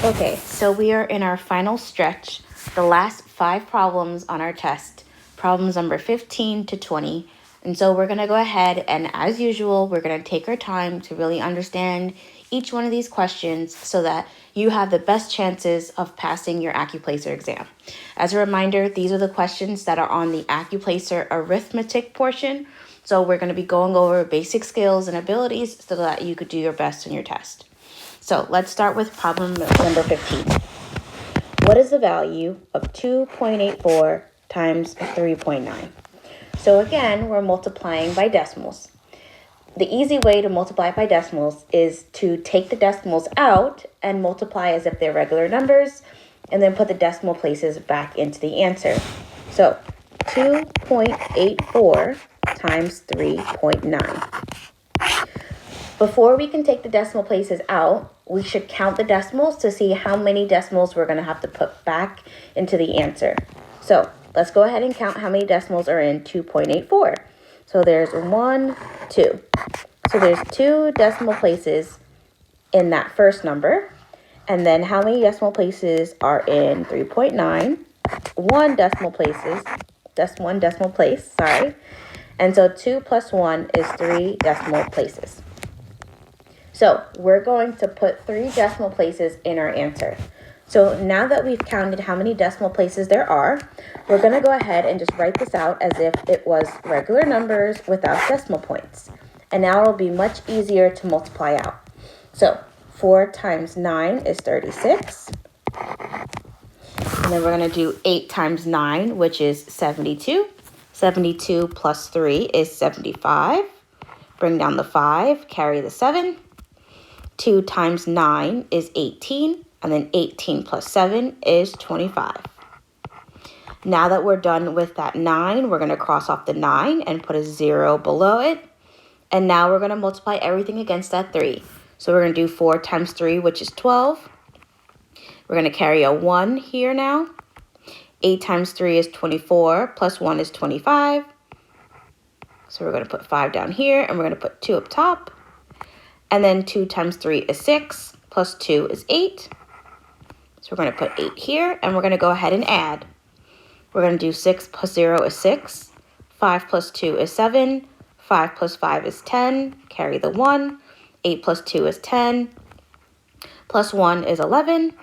Okay, so we are in our final stretch, the last 5 problems on our test, problems number 15 to 20. And so we're going to go ahead and, as usual, we're going to take our time to really understand each one of these questions so that you have the best chances of passing your Accuplacer exam. As a reminder, these are the questions that are on the Accuplacer arithmetic portion. So we're going to be going over basic skills and abilities so that you could do your best on your test. So let's start with problem number 15. What is the value of 2.84 times 3.9? So again, we're multiplying by decimals. The easy way to multiply by decimals is to take the decimals out and multiply as if they're regular numbers, and then put the decimal places back into the answer. So 2.84 times 3.9. Before we can take the decimal places out, we should count the decimals to see how many decimals we're going to have to put back into the answer. So let's go ahead and count how many decimals are in 2.84. So there's 1, 2. So there's 2 decimal places in that first number. And then how many decimal places are in 3.9? 1 decimal places. That's 1 decimal place, sorry. And so 2 plus 1 is 3 decimal places. So we're going to put 3 decimal places in our answer. So now that we've counted how many decimal places there are, we're going to go ahead and just write this out as if it was regular numbers without decimal points. And now it'll be much easier to multiply out. So 4 times 9 is 36. And then we're going to do 8 times 9, which is 72. 72 plus 3 is 75. Bring down the 5, carry the 7. 2 times 9 is 18, and then 18 plus 7 is 25. Now that we're done with that 9, we're going to cross off the 9 and put a 0 below it. And now we're going to multiply everything against that 3. So we're going to do 4 times 3, which is 12. We're going to carry a 1 here now. 8 times 3 is 24, plus 1 is 25. So we're going to put 5 down here, and we're going to put 2 up top. And then 2 times 3 is 6, plus 2 is 8. So we're going to put 8 here, and we're going to go ahead and add. We're going to do 6 plus 0 is 6. 5 plus 2 is 7. 5 plus 5 is 10. Carry the 1. 8 plus 2 is 10. Plus 1 is 11.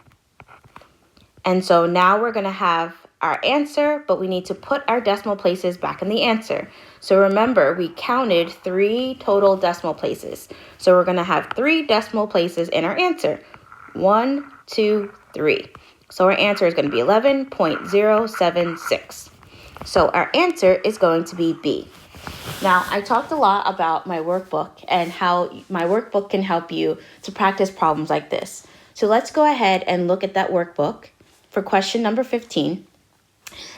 And so now we're going to have our answer, but we need to put our decimal places back in the answer. So remember, we counted 3 total decimal places. So we're going to have 3 decimal places in our answer. 1, 2, 3. So our answer is going to be 11.076. So our answer is going to be B. Now, I talked a lot about my workbook and how my workbook can help you to practice problems like this. So let's go ahead and look at that workbook for question number 15.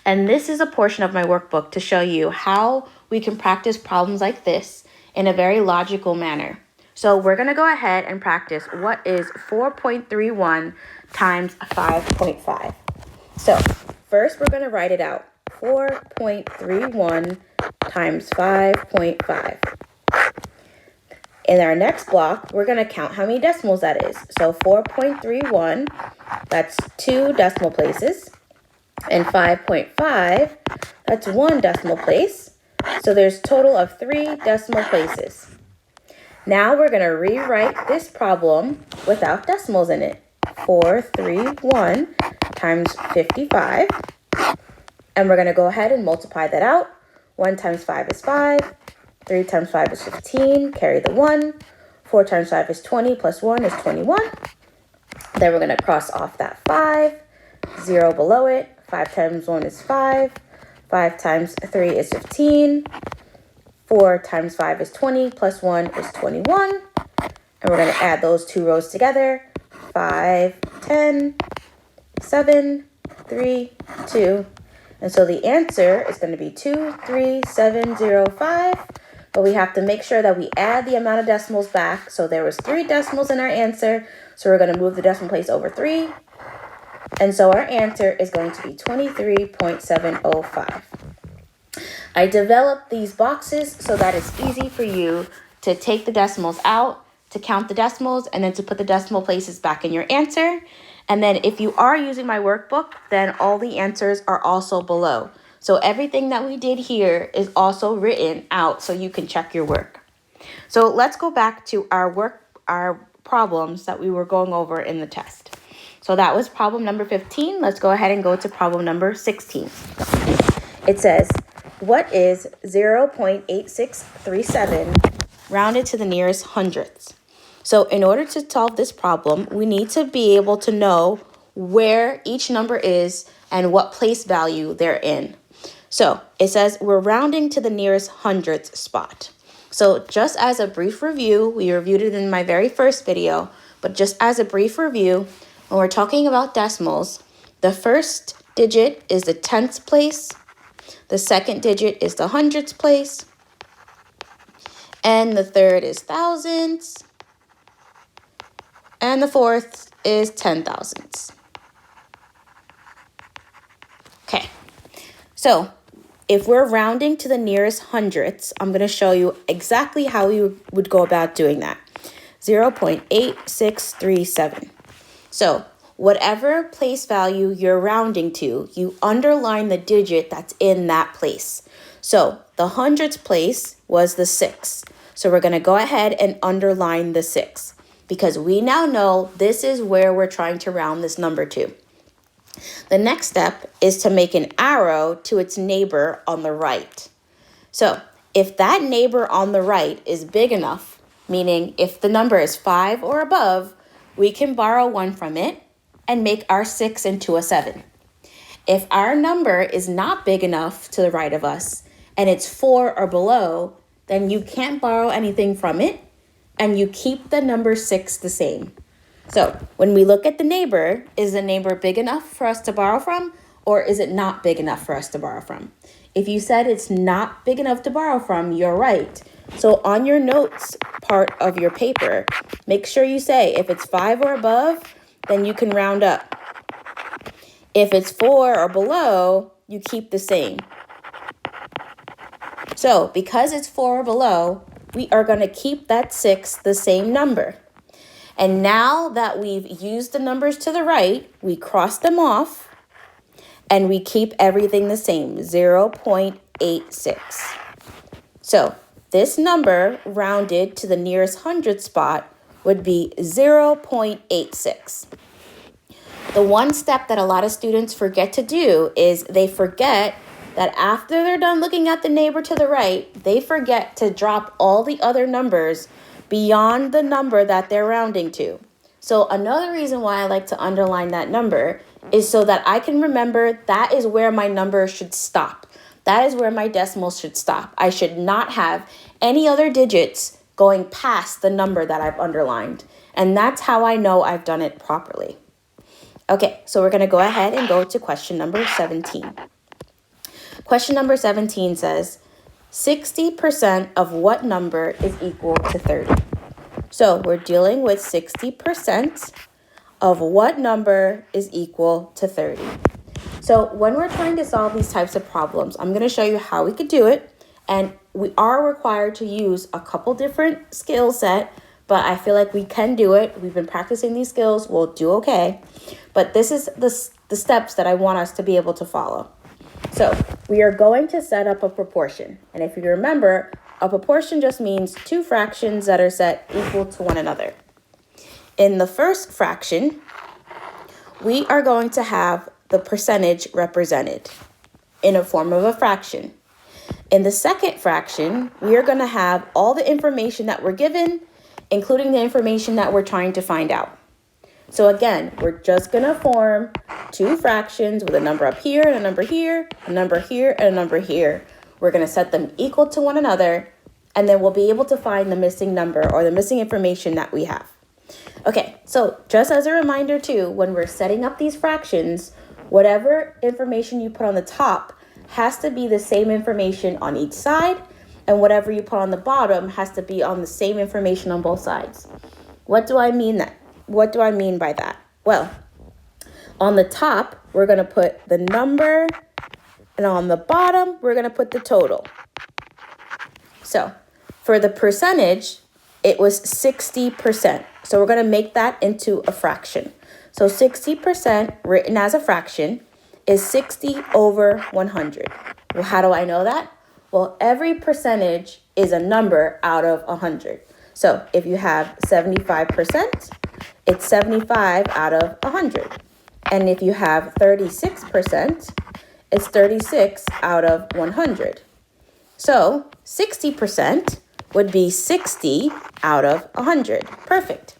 And this is a portion of my workbook to show you how we can practice problems like this in a very logical manner. So we're going to go ahead and practice what is 4.31 times 5.5. So first we're going to write it out. 4.31 times 5.5. In our next block, we're going to count how many decimals that is. So 4.31, that's 2 decimal places. And 5.5, that's 1 decimal place. So there's a total of 3 decimal places. Now we're going to rewrite this problem without decimals in it. 431 times 55. And we're going to go ahead and multiply that out. 1 times 5 is 5. 3 times 5 is 15. Carry the 1. 4 times 5 is 20 plus 1 is 21. Then we're going to cross off that 5. 0 below it. 5 times 1 is 5. 5 times 3 is 15. 4 times 5 is 20, plus 1 is 21. And we're going to add those 2 rows together. 5, 10, 7, 3, 2. And so the answer is going to be 23705. But we have to make sure that we add the amount of decimals back. So there was 3 decimals in our answer. So we're going to move the decimal place over 3. And so our answer is going to be 23.705. I developed these boxes so that it's easy for you to take the decimals out, to count the decimals, and then to put the decimal places back in your answer. And then if you are using my workbook, then all the answers are also below. So everything that we did here is also written out so you can check your work. So let's go back to our problems that we were going over in the test. So that was problem number 15. Let's go ahead and go to problem number 16. It says, what is 0.8637 rounded to the nearest hundredths? So in order to solve this problem, we need to be able to know where each number is and what place value they're in. So it says we're rounding to the nearest hundredth spot. So just as a brief review, we reviewed it in my very first video, but just as a brief review, when we're talking about decimals, the first digit is the tenths place, the second digit is the hundredths place, and the third is thousandths, and the fourth is 10,000ths. Okay, so if we're rounding to the nearest hundredths, I'm going to show you exactly how we would go about doing that. 0.8637. So whatever place value you're rounding to, you underline the digit that's in that place. So the hundredths place was the 6. So we're going to go ahead and underline the 6 because we now know this is where we're trying to round this number to. The next step is to make an arrow to its neighbor on the right. So if that neighbor on the right is big enough, meaning if the number is 5 or above, we can borrow 1 from it and make our 6 into a 7. If our number is not big enough to the right of us and it's 4 or below, then you can't borrow anything from it and you keep the number 6 the same. So when we look at the neighbor, is the neighbor big enough for us to borrow from, or is it not big enough for us to borrow from? If you said it's not big enough to borrow from, you're right. So on your notes part of your paper, make sure you say if it's 5 or above, then you can round up. If it's 4 or below, you keep the same. So because it's 4 or below, we are going to keep that 6 the same number. And now that we've used the numbers to the right, we cross them off and we keep everything the same, 0.86. So this number rounded to the nearest hundredth spot would be 0.86. The one step that a lot of students forget to do is they forget that after they're done looking at the neighbor to the right, they forget to drop all the other numbers beyond the number that they're rounding to. So another reason why I like to underline that number is so that I can remember that is where my number should stop. That is where my decimals should stop. I should not have any other digits going past the number that I've underlined. And that's how I know I've done it properly. Okay, so we're going to go ahead and go to question number 17. Question number 17 says, 60% of what number is equal to 30? So we're dealing with 60% of what number is equal to 30. So when we're trying to solve these types of problems, I'm going to show you how we could do it. And we are required to use a couple different skill set, but I feel like we can do it. We've been practicing these skills. We'll do okay. But this is the steps that I want us to be able to follow. So we are going to set up a proportion. And if you remember, a proportion just means two fractions that are set equal to one another. In the first fraction, we are going to have the percentage represented in a form of a fraction. In the second fraction, we are going to have all the information that we're given, including the information that we're trying to find out. So again, we're just going to form two fractions with a number up here and a number here, a number here and a number here. We're going to set them equal to one another, and then we'll be able to find the missing number or the missing information that we have. Okay, so just as a reminder too, when we're setting up these fractions, whatever information you put on the top has to be the same information on each side, and whatever you put on the bottom has to be on the same information on both sides. What do I mean by that? Well, on the top, we're going to put the number, and on the bottom, we're going to put the total. So for the percentage, it was 60%. So we're going to make that into a fraction. So 60% written as a fraction is 60 over 100. Well, how do I know that? Well, every percentage is a number out of 100. So if you have 75%, it's 75 out of 100. And if you have 36%, it's 36 out of 100. So 60% would be 60 out of 100. Perfect.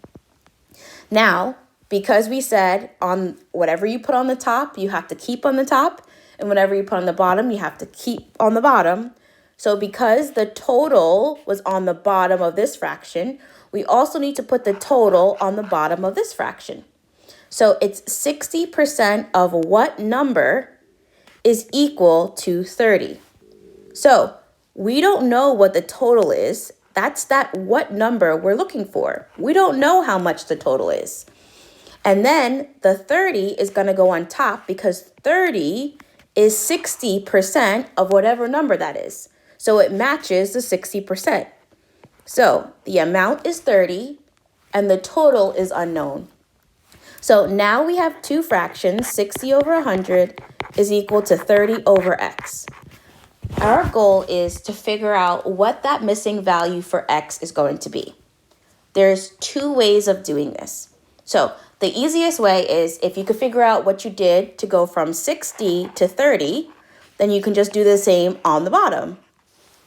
Now, because we said on whatever you put on the top, you have to keep on the top, and whatever you put on the bottom, you have to keep on the bottom. So because the total was on the bottom of this fraction, we also need to put the total on the bottom of this fraction. So it's 60% of what number is equal to 30. So we don't know what the total is. That's that what number we're looking for. We don't know how much the total is. And then the 30 is going to go on top because 30 is 60% of whatever number that is. So it matches the 60%. So the amount is 30 and the total is unknown. So now we have two fractions. 60 over 100 is equal to 30 over x. Our goal is to figure out what that missing value for x is going to be. There's two ways of doing this. So the easiest way is if you could figure out what you did to go from 60 to 30, then you can just do the same on the bottom.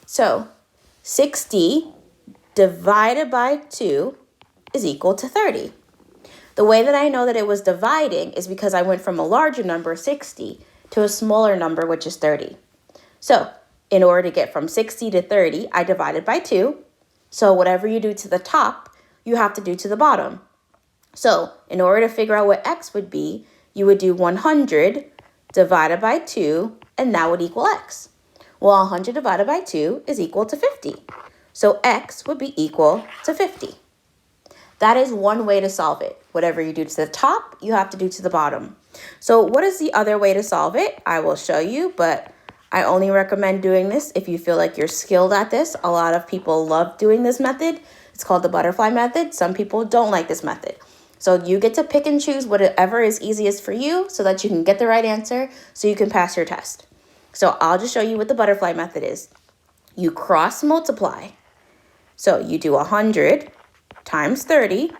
So 60 divided by 2 is equal to 30. The way that I know that it was dividing is because I went from a larger number, 60, to a smaller number, which is 30. So in order to get from 60 to 30, I divided by 2. So whatever you do to the top, you have to do to the bottom. So in order to figure out what x would be, you would do 100 divided by 2, and that would equal x. Well, 100 divided by 2 is equal to 50. So x would be equal to 50. That is one way to solve it. Whatever you do to the top, you have to do to the bottom. So what is the other way to solve it? I will show you, but I only recommend doing this if you feel like you're skilled at this. A lot of people love doing this method. It's called the butterfly method. Some people don't like this method. So you get to pick and choose whatever is easiest for you so that you can get the right answer so you can pass your test. So I'll just show you what the butterfly method is. You cross multiply. So you do 100 times 30,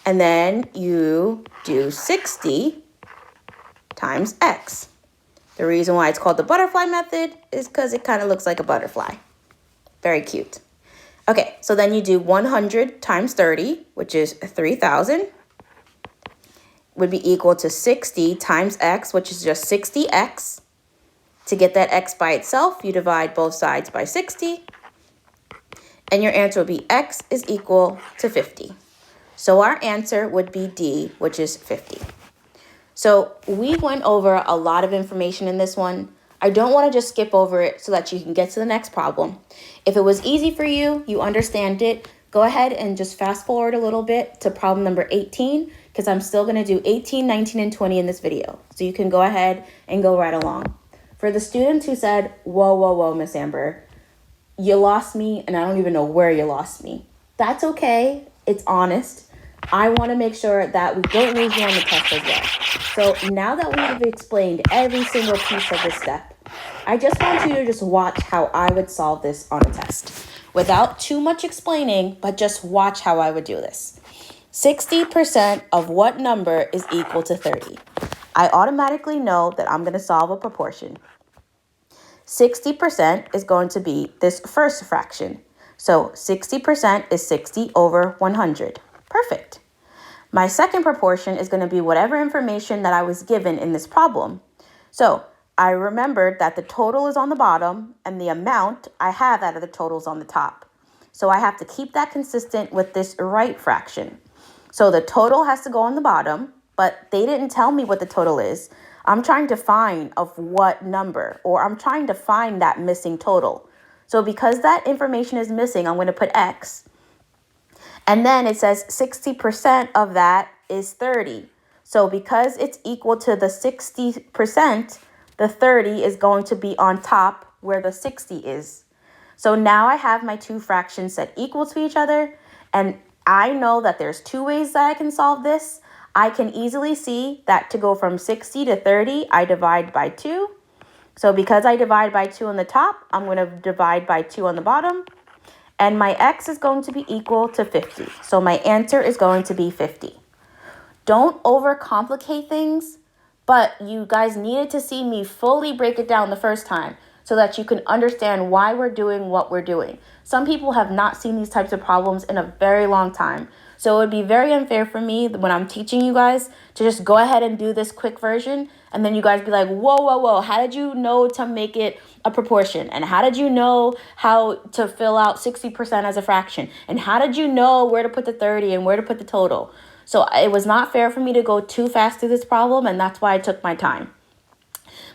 and then you do 60 times x. The reason why it's called the butterfly method is because it kind of looks like a butterfly. Very cute. Okay, so then you do 100 times 30, which is 3,000, would be equal to 60 times x, which is just 60x. To get that x by itself, you divide both sides by 60, and your answer would be x is equal to 50. So our answer would be D, which is 50. So we went over a lot of information in this one. I don't want to just skip over it so that you can get to the next problem. If it was easy for you, you understand it, go ahead and just fast forward a little bit to problem number 18, because I'm still going to do 18, 19, and 20 in this video. So you can go ahead and go right along. For the students who said, whoa, Miss Amber, you lost me and I don't even know where you lost me. That's okay. It's honest. I want to make sure that we don't lose you on the test as well. So now that we've explained every single piece of this step, I just want you to just watch how I would solve this on a test without too much explaining, but just watch how I would do this. 60% of what number is equal to 30? I automatically know that I'm going to solve a proportion. 60% is going to be this first fraction. So 60% is 60 over 100. Perfect. My second proportion is going to be whatever information that I was given in this problem. So I remembered that the total is on the bottom and the amount I have out of the total is on the top. So I have to keep that consistent with this right fraction. So the total has to go on the bottom, but they didn't tell me what the total is. I'm trying to find of what number, or I'm trying to find that missing total. So because that information is missing, I'm going to put X. And then it says 60% of that is 30. So because it's equal to the 60%, the 30 is going to be on top where the 60 is. So now I have my two fractions set equal to each other, and I know that there's two ways that I can solve this. I can easily see that to go from 60 to 30, I divide by 2. So because I divide by 2 on the top, I'm going to divide by 2 on the bottom. And my x is going to be equal to 50. So my answer is going to be 50. Don't overcomplicate things, but you guys needed to see me fully break it down the first time so that you can understand why we're doing what we're doing. Some people have not seen these types of problems in a very long time. So it would be very unfair for me when I'm teaching you guys to just go ahead and do this quick version. And then you guys be like, whoa, whoa, whoa. How did you know to make it a proportion? And how did you know how to fill out 60% as a fraction? And how did you know where to put the 30 and where to put the total? So it was not fair for me to go too fast through this problem. And that's why I took my time.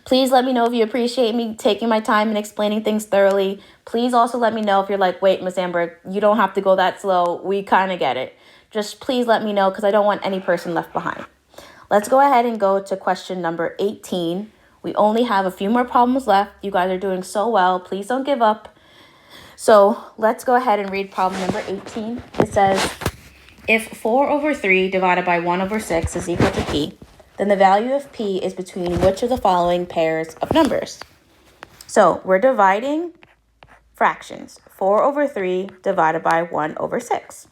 Please let me know if you appreciate me taking my time and explaining things thoroughly. Please also let me know if you're like, wait, Miss Amber, you don't have to go that slow. We kind of get it. Just please let me know because I don't want any person left behind. Let's go ahead and go to question number 18. We only have a few more problems left. You guys are doing so well. Please don't give up. So let's go ahead and read problem number 18. It says, if 4 over 3 divided by 1 over 6 is equal to p, then the value of p is between which of the following pairs of numbers? So we're dividing fractions. 4 over 3 divided by 1 over 6.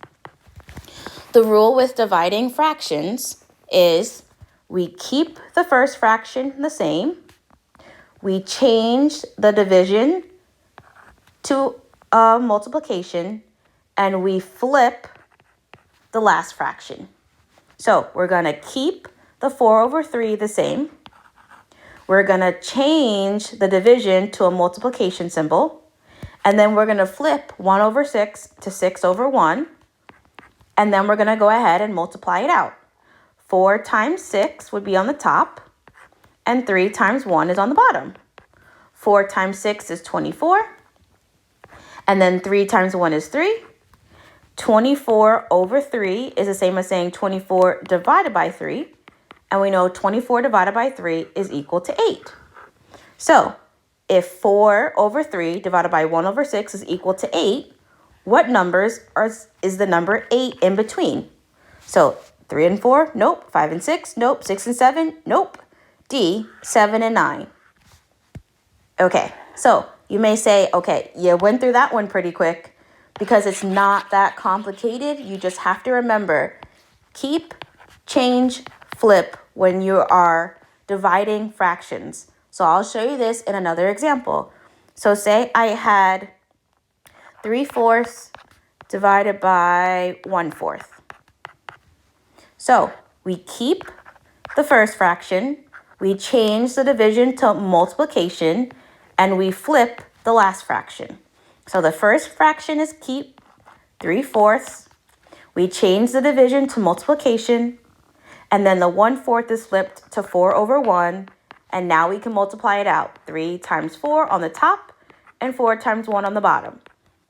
The rule with dividing fractions is we keep the first fraction the same. We change the division to a multiplication, and we flip the last fraction. So we're going to keep the 4 over 3 the same. We're going to change the division to a multiplication symbol. And then we're going to flip 1 over 6 to 6 over 1. And then we're going to go ahead and multiply it out. 4 times 6 would be on the top. And 3 times 1 is on the bottom. 4 times 6 is 24. And then 3 times 1 is 3. 24 over 3 is the same as saying 24 divided by 3. And we know 24 divided by 3 is equal to 8. So if 4 over 3 divided by 1 over 6 is equal to 8, what numbers is the number 8 in between? So 3 and 4, nope. 5 and 6, nope. 6 and 7, nope. D, 7 and 9. Okay, so you may say, okay, you went through that one pretty quick because it's not that complicated. You just have to remember, keep, change, flip when you are dividing fractions. So I'll show you this in another example. So say I had 3/4 divided by 1/4. So we keep the first fraction, we change the division to multiplication, and we flip the last fraction. So the first fraction is keep, 3/4. We change the division to multiplication, and then the 1/4 is flipped to 4 over 1, and now we can multiply it out. 3 times 4 on the top, and 4 times 1 on the bottom.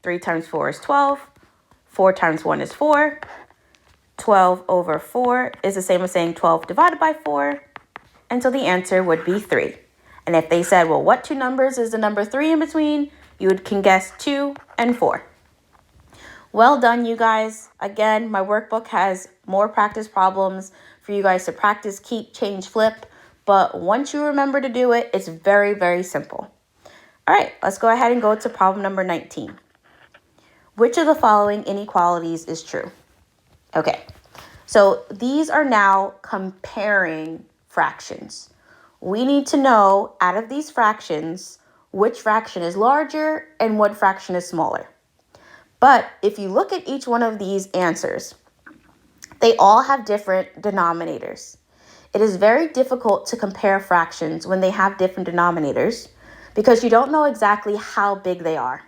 3 times 4 is 12. 4 times 1 is 4. 12 over 4 is the same as saying 12 divided by 4. And so the answer would be 3. And if they said, well, what two numbers is the number 3 in between? You can guess 2 and 4. Well done, you guys. Again, my workbook has more practice problems for you guys to practice, keep, change, flip. But once you remember to do it, it's very, very simple. All right, let's go ahead and go to problem number 19. Which of the following inequalities is true? Okay, so these are now comparing fractions. We need to know out of these fractions, which fraction is larger and what fraction is smaller. But if you look at each one of these answers, they all have different denominators. It is very difficult to compare fractions when they have different denominators because you don't know exactly how big they are.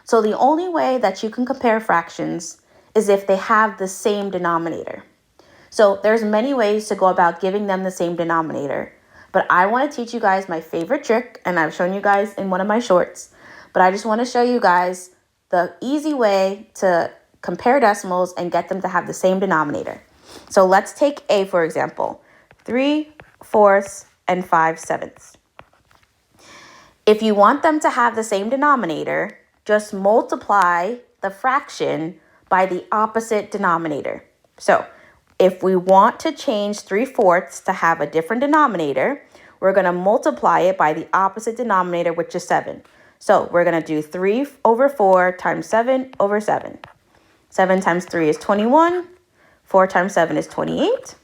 So the only way that you can compare fractions is if they have the same denominator. So there's many ways to go about giving them the same denominator. But I want to teach you guys my favorite trick, and I've shown you guys in one of my shorts. But I just want to show you guys the easy way to compare decimals and get them to have the same denominator. So let's take A, for example, 3/4 and 5/7. If you want them to have the same denominator, just multiply the fraction by the opposite denominator. So if we want to change 3/4 to have a different denominator, we're going to multiply it by the opposite denominator, which is 7. So we're going to do 3/4 times 7/7. 7 times 3 is 21. 4 times 7 is 28.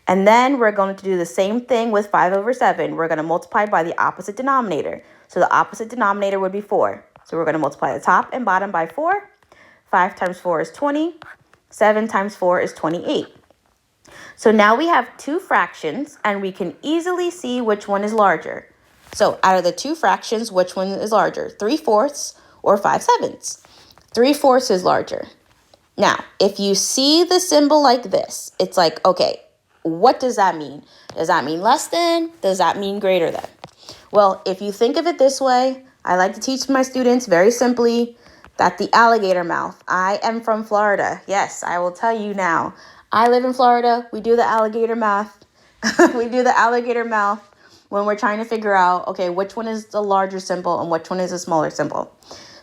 And then we're going to do the same thing with 5/7. We're going to multiply by the opposite denominator. So the opposite denominator would be 4. So we're going to multiply the top and bottom by 4. 5 times 4 is 20. 7 times 4 is 28. So now we have two fractions, and we can easily see which one is larger. So out of the two fractions, which one is larger? 3/4 or 5/7? 3/4 is larger. Now, if you see the symbol like this, it's like, okay, what does that mean? Does that mean less than? Does that mean greater than? Well, if you think of it this way, I like to teach my students very simply that the alligator mouth. I am from Florida. Yes, I will tell you now. I live in Florida. We do the alligator math. We do the alligator mouth when we're trying to figure out, okay, which one is the larger symbol and which one is a smaller symbol.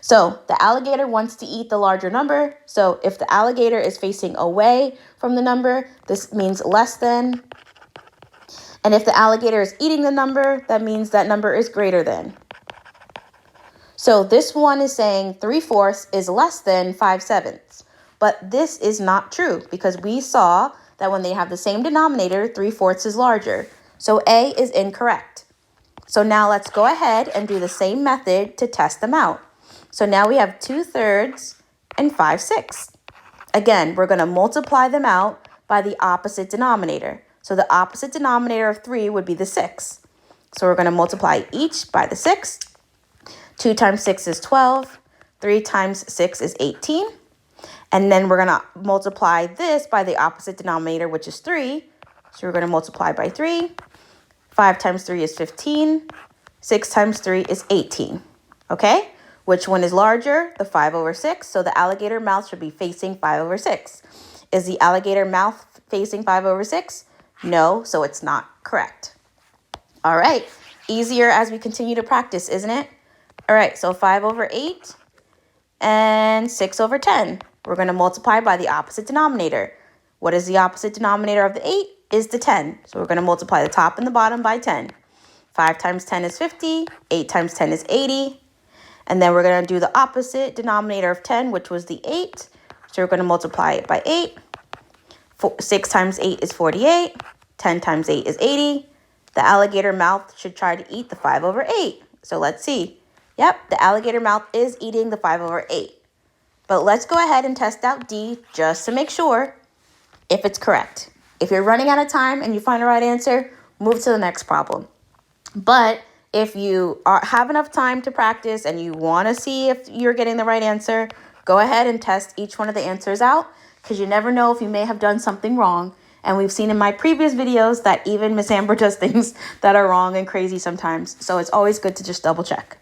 So the alligator wants to eat the larger number. So if the alligator is facing away from the number, this means less than. And if the alligator is eating the number, that means that number is greater than. So this one is saying 3/4 is less than 5/7. But this is not true because we saw that when they have the same denominator, 3/4 is larger. So A is incorrect. So now let's go ahead and do the same method to test them out. So now we have 2/3 and 5/6. Again, we're going to multiply them out by the opposite denominator. So the opposite denominator of 3 would be the 6. So we're going to multiply each by the 6. 2 times 6 is 12. 3 times 6 is 18. And then we're going to multiply this by the opposite denominator, which is 3. So we're going to multiply by 3. 5 times 3 is 15. 6 times 3 is 18. Okay? Which one is larger? The 5/6. So the alligator mouth should be facing 5/6. Is the alligator mouth facing 5/6? No, so it's not correct. All right. Easier as we continue to practice, isn't it? All right, so 5/8 and 6/10. We're going to multiply by the opposite denominator. What is the opposite denominator of the 8? Is the 10. So we're going to multiply the top and the bottom by 10. 5 times 10 is 50. 8 times 10 is 80. And then we're going to do the opposite denominator of 10, which was the 8. So we're going to multiply it by 8. 6 times 8 is 48. 10 times 8 is 80. The alligator mouth should try to eat the 5/8. So let's see. Yep, the alligator mouth is eating the 5/8. But let's go ahead and test out D just to make sure if it's correct. If you're running out of time and you find the right answer, move to the next problem. But if you have enough time to practice and you want to see if you're getting the right answer, go ahead and test each one of the answers out because you never know if you may have done something wrong. And we've seen in my previous videos that even Miss Amber does things that are wrong and crazy sometimes. So it's always good to just double check.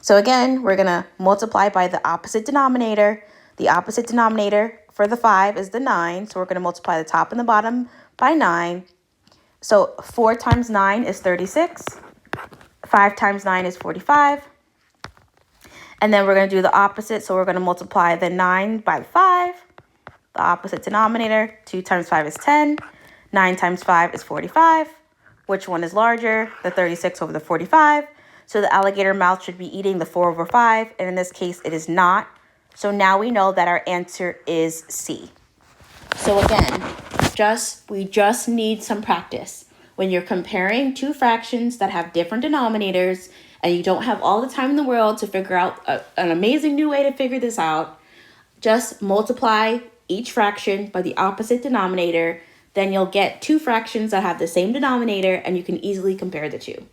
So again, we're going to multiply by the opposite denominator. The opposite denominator for the 5 is the 9. So we're going to multiply the top and the bottom by 9. So 4 times 9 is 36. 5 times 9 is 45. And then we're going to do the opposite. So we're going to multiply the 9 by 5. The opposite denominator, 2 times 5 is 10. 9 times 5 is 45. Which one is larger? The 36 over the 45. So the alligator mouth should be eating the 4/5. And in this case, it is not. So now we know that our answer is C. So again, we just need some practice. When you're comparing two fractions that have different denominators and you don't have all the time in the world to figure out an amazing new way to figure this out, just multiply each fraction by the opposite denominator. Then you'll get two fractions that have the same denominator and you can easily compare the two.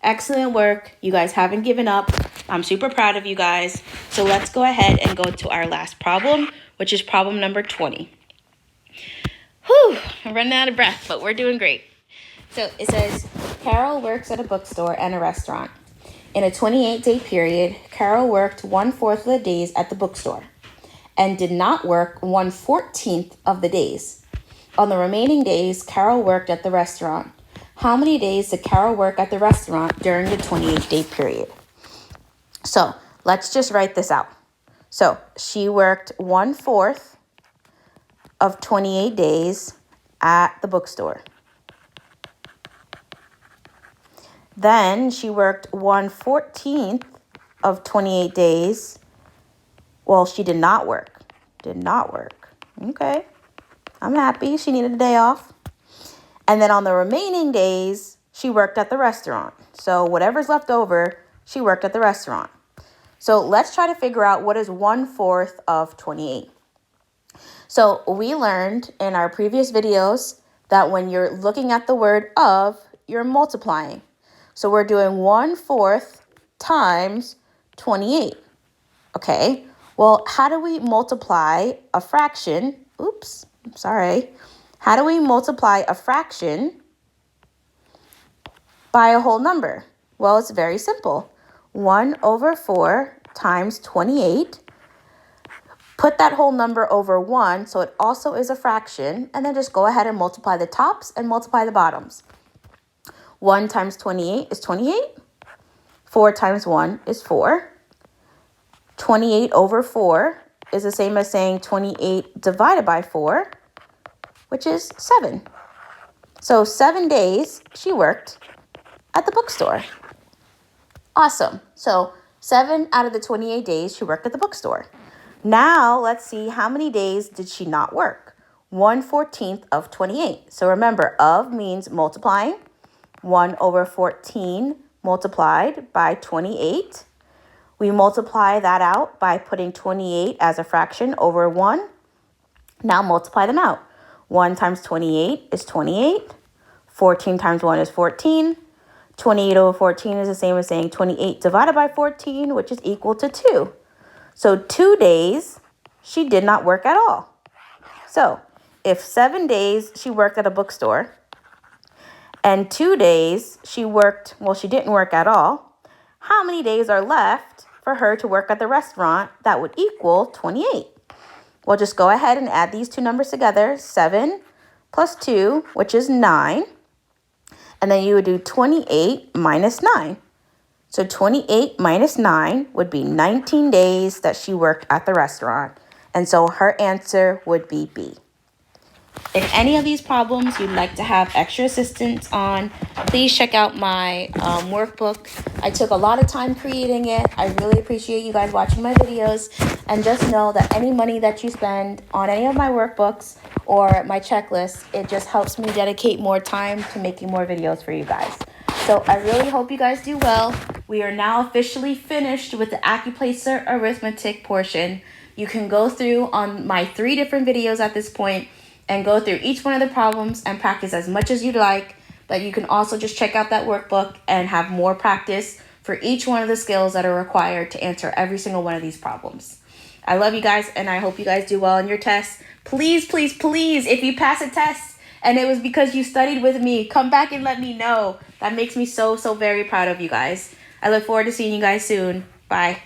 Excellent work. You guys haven't given up. I'm super proud of you guys. So let's go ahead and go to our last problem, which is problem number 20. Whew, I'm running out of breath, but we're doing great. So it says, Carol works at a bookstore and a restaurant. In a 28-day period, Carol worked 1/4 of the days at the bookstore and did not work 1/14 of the days. On the remaining days, Carol worked at the restaurant. How many days did Carol work at the restaurant during the 28-day period? So let's just write this out. So she worked 1/4 of 28 days at the bookstore. Then she worked 1/14 of 28 days. Well, she did not work. Did not work. Okay. I'm happy. She needed a day off. And then on the remaining days, she worked at the restaurant. So whatever's left over, she worked at the restaurant. So let's try to figure out what is 1/4 of 28. So we learned in our previous videos that when you're looking at the word of, you're multiplying. So we're doing 1/4 times 28. Okay, well, how do we multiply a fraction? Oops, I'm sorry. How do we multiply a fraction by a whole number? Well, it's very simple. 1/4 times 28. Put that whole number over 1, so it also is a fraction, and then just go ahead and multiply the tops and multiply the bottoms. 1 times 28 is 28. 4 times 1 is 4. 28 over 4 is the same as saying 28 divided by 4, which is 7. So 7 days she worked at the bookstore. Awesome. So 7 out of the 28 days she worked at the bookstore. Now let's see how many days did she not work. 1/14 of 28. So remember, of means multiplying. 1/14 multiplied by 28. We multiply that out by putting 28 as a fraction over 1. Now multiply them out. 1 times 28 is 28. 14 times 1 is 14. 28 over 14 is the same as saying 28 divided by 14, which is equal to 2. So 2 days she did not work at all. So if 7 days she worked at a bookstore and 2 days she didn't work at all, how many days are left for her to work at the restaurant that would equal 28? Well, just go ahead and add these two numbers together. 7 plus 2, which is 9. And then you would do 28 minus 9. So 28 minus 9 would be 19 days that she worked at the restaurant. And so her answer would be B. If any of these problems you'd like to have extra assistance on, please check out my workbook. I took a lot of time creating it. I really appreciate you guys watching my videos. And just know that any money that you spend on any of my workbooks or my checklist, it just helps me dedicate more time to making more videos for you guys. So I really hope you guys do well. We are now officially finished with the Accuplacer arithmetic portion. You can go through on my 3 different videos at this point and go through each one of the problems and practice as much as you'd like. But you can also just check out that workbook and have more practice for each one of the skills that are required to answer every single one of these problems. I love you guys, and I hope you guys do well on your tests. Please, please, please, if you pass a test and it was because you studied with me, come back and let me know. That makes me so very proud of you guys. I look forward to seeing you guys soon. Bye.